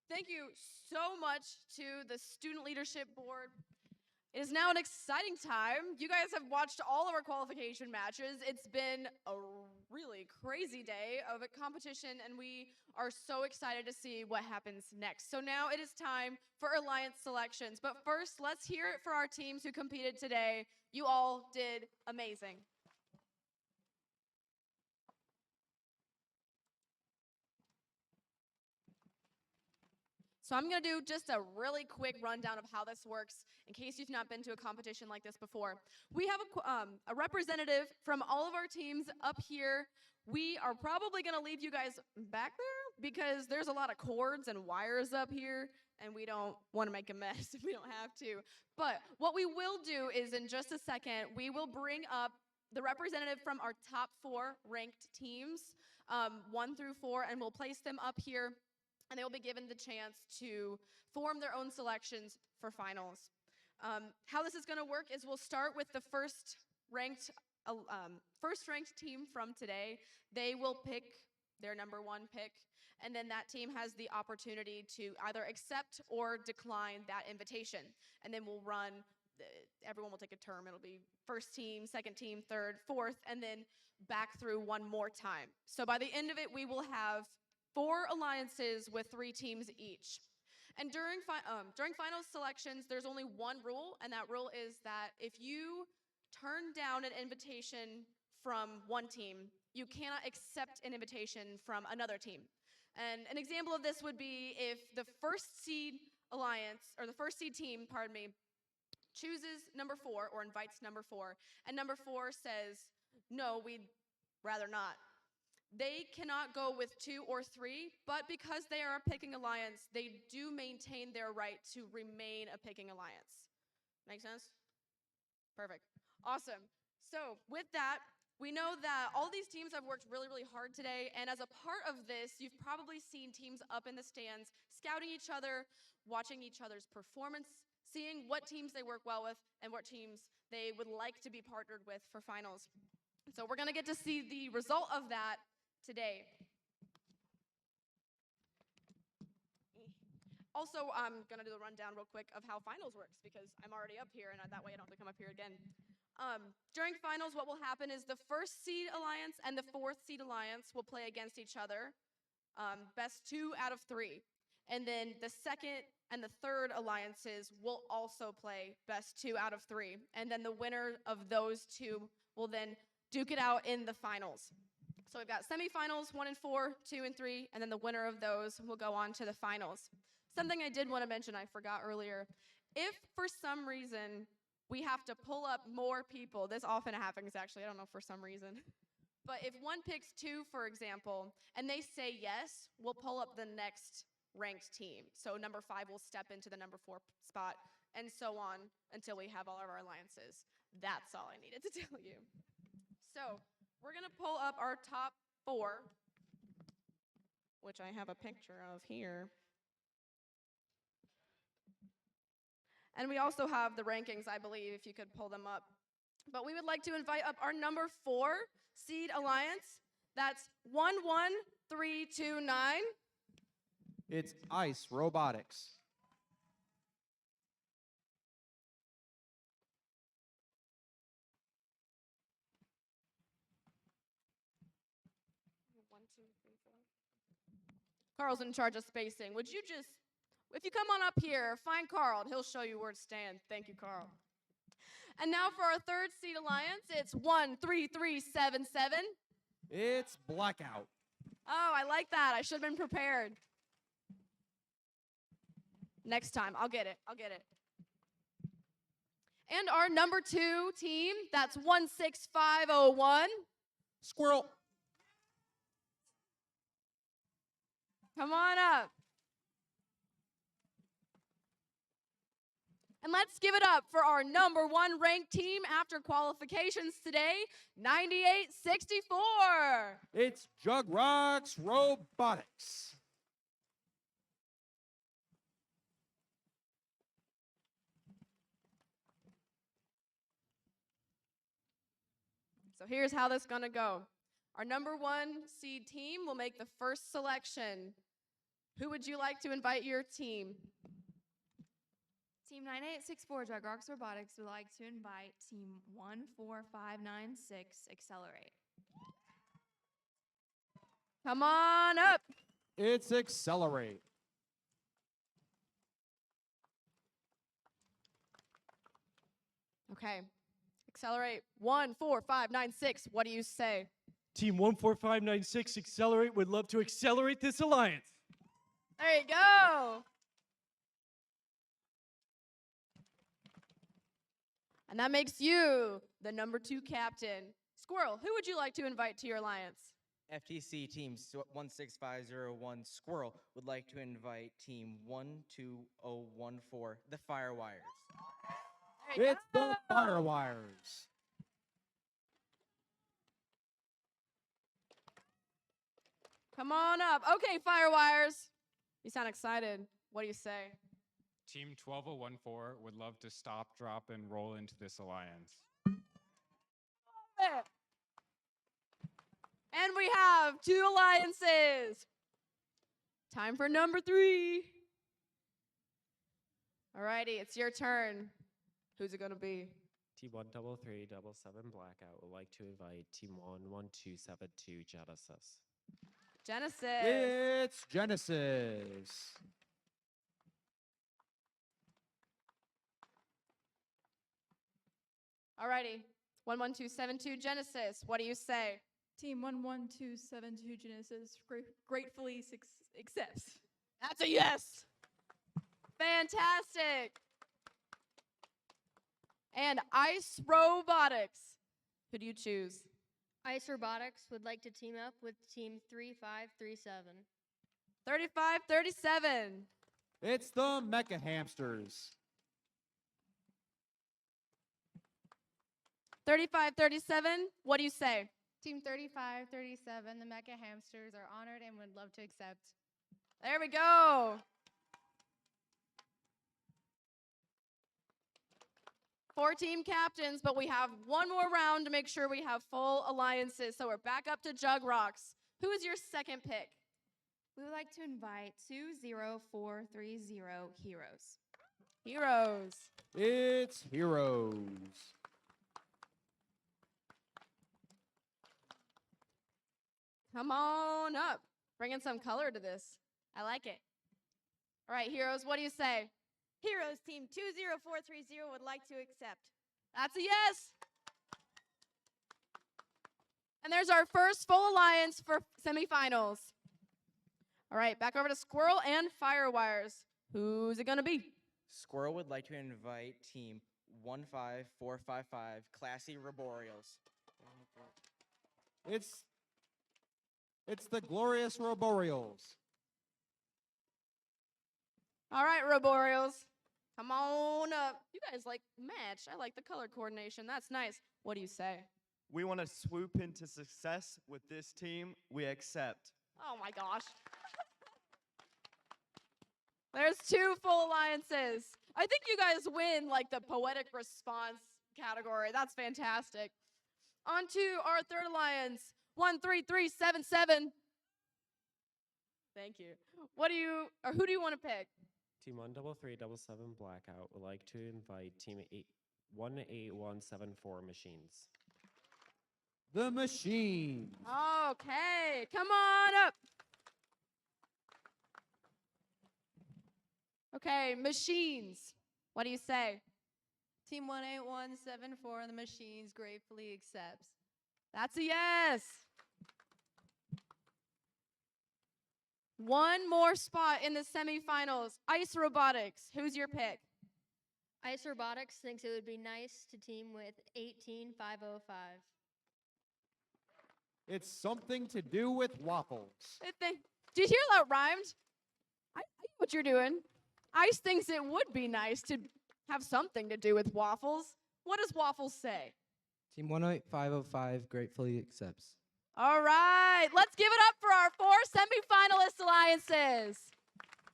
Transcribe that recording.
Thank you so much to the Student Leadership Board. It is now an exciting time. You guys have watched all of our qualification matches. It's been a really crazy day of a competition, and we are so excited to see what happens next. So now it is time for alliance selections. But first, let's hear it for our teams who competed today. You all did amazing. So I'm going to do just a really quick rundown of how this works in case you've not been to a competition like this before. We have a representative from all of our teams up here. We are probably going to leave you guys back there because there's a lot of cords and wires up here, and we don't want to make a mess if we don't have to. But what we will do is in just a second, we will bring up the representative from our top 4 ranked teams, 1 through 4, and we'll place them up here, and they will be given the chance to form their own selections for finals. How this is going to work is we'll start with the first ranked team from today. They will pick their number 1 pick, and then that team has the opportunity to either accept or decline that invitation. And then we'll run, everyone will take a term. It'll be first team, second team, third, fourth, and then back through one more time. So by the end of it, we will have 4 alliances with 3 teams each. And during final selections, there's only one rule, and that rule is that if you turn down an invitation from one team, you cannot accept an invitation from another team. And an example of this would be if the first seed alliance, or the first seed team, pardon me, chooses number 4 or invites number 4, and number 4 says, no, we'd rather not. They cannot go with 2 or 3, but because they are a picking alliance, they do maintain their right to remain a picking alliance. Make sense? Perfect. Awesome. So with that, we know that all these teams have worked really, really hard today, and as a part of this, you've probably seen teams up in the stands scouting each other, watching each other's performance, seeing what teams they work well with and what teams they would like to be partnered with for finals. So we're going to get to see the result of that today. Also, I'm going to do a rundown real quick of how finals works because I'm already up here, and that way I don't have to come up here again. During finals, what will happen is the first seed alliance and the 4th seed alliance will play against each other, best 2 out of 3. And then the second and the third alliances will also play best 2 out of 3. And then the winner of those 2 will then duke it out in the finals. So we've got semifinals, 1 and 4, 2 and 3, and then the winner of those will go on to the finals. Something I did want to mention, I forgot earlier. If for some reason we have to pull up more people, this often happens actually, I don't know for some reason. But if one picks 2, for example, and they say yes, we'll pull up the next ranked team. So number 5 will step into the number 4 spot, and so on until we have all of our alliances. That's all I needed to tell you. So we're going to pull up our top 4, which I have a picture of here. And we also have the rankings, I believe, if you could pull them up. But we would like to invite up our number 4 seed alliance. That's 11329. It's ICE Robotics. Carl's in charge of spacing. Would you just, if you come on up here, find Carl, and he'll show you where to stand. Thank you, Carl. And now for our 3rd seed alliance, it's 13377. It's Blackout. Oh, I like that. I should have been prepared. Next time, I'll get it. And our number 2 team, that's 16501. Squirrel. Come on up. And let's give it up for our number 1 ranked team after qualifications today, 9864. It's Jug Rocks Robotics. So here's how this is going to go. Our number 1 seed team will make the first selection. Who would you like to invite your team? Team 9864 Jug Rocks Robotics would like to invite Team 14596 Accelerate. Come on up. It's Accelerate. Okay. Accelerate. 14596. What do you say? Team 14596 Accelerate would love to accelerate this alliance. There you go. And that makes you the number 2 captain. Squirrel, who would you like to invite to your alliance? FTC Team 16501 Squirrel would like to invite Team 12014, the Firewires. There you It's the Firewires. Come on up. Okay, Firewires. You sound excited. What do you say? Team 12014 would love to stop, drop, and roll into this alliance. And we have 2 alliances. Time for number 3. Alrighty, it's your turn. Who's it gonna be? Team 13377 Blackout would like to invite Team 11272 Genesis. Genesis. It's Genesis. Alrighty, 11272 Genesis. What do you say? Team 11272 Genesis gratefully accepts. That's a yes. Fantastic. And Ice Robotics. Who do you choose? Ice Robotics would like to team up with Team 3537. 3537. It's the Mecha Hamsters. 3537. What do you say? Team 3537, the Mecha Hamsters, are honored and would love to accept. There we go. Four team captains, but we have one more round to make sure we have full alliances. So we're back up to Jug Rocks. Who is your second pick? We would like to invite 20430 Heroes. Heroes. It's Heroes. Come on up. Bringing some color to this. I like it. All right, Heroes, what do you say? Heroes Team 20430 would like to accept. That's a yes. And there's our first full alliance for semifinals. All right, back over to Squirrel and Firewires. Who's it going to be? Squirrel would like to invite Team 15455, Classy Roboreals. It's the Glorious Roboreals. All right, Roboreals. Come on up. You guys like match. I like the color coordination. That's nice. What do you say? We want to swoop into success with this team. We accept. Oh my gosh. There's 2 full alliances. I think you guys win like the poetic response category. That's fantastic. On to our third alliance, 13377. Thank you. Who do you want to pick? Team 13377 Blackout would like to invite Team 18174 Machines. The Machines. Okay, come on up. Okay, Machines. What do you say? Team 18174, the Machines, gratefully accepts. That's a yes. One more spot in the semifinals. Ice Robotics. Who's your pick? Ice Robotics thinks it would be nice to team with 18505. It's something to do with waffles. Did you hear that rhymed? I know what you're doing. Ice thinks it would be nice to have something to do with waffles. What does waffles say? Team 18505 gratefully accepts. All right, let's give it up for our 4 semifinalist alliances.